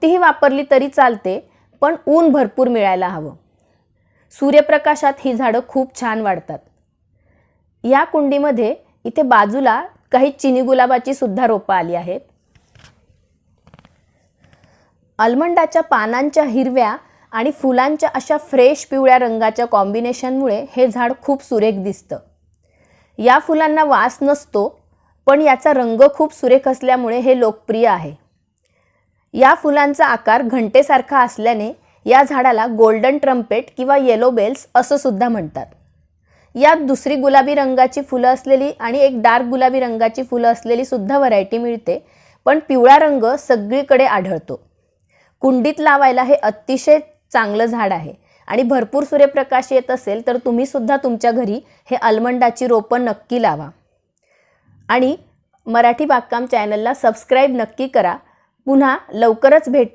कितीही वापरली तरी चालते, पण ऊन भरपूर मिळायला हवं। सूर्यप्रकाशात ही झाडं खूप छान वाढतात। या कुंडीमध्ये इथे बाजूला काही चिनी गुलाबाची सुद्धा रोपं आली आहेत। आल्मंडाच्या पानांच्या हिरव्या आणि फुलांच्या अशा फ्रेश पिवळ्या रंगाच्या कॉम्बिनेशनमुळे हे झाड खूप सुरेख दिसतं। या फुलांना वास नसतो, पण याचा रंग खूप सुरेख असल्यामुळे हे लोकप्रिय आहे। या फुलांचा आकार घंटेसारखा असल्याने या झाडाला गोल्डन ट्रम्पेट किंवा येलो बेल्स असं सुद्धा म्हणतात। यात दुसरी गुलाबी रंगाची फुलं असलेली आणि एक डार्क गुलाबी रंगाची फुलं असलेली सुद्धा व्हरायटी मिळते, पण पिवळा रंग सगळीकडे आढळतो। कुंडीत लावायला हे अतिशय चांगलं झाड आहे आणि भरपूर सूर्यप्रकाश येत असेल तर तुम्ही सुद्धा तुमच्या घरी हे आल्मंडाची रोपं नक्की लावा। आणि मराठी बागकाम चॅनलला सबस्क्राईब नक्की करा। पुन्हा लवकरच भेटू।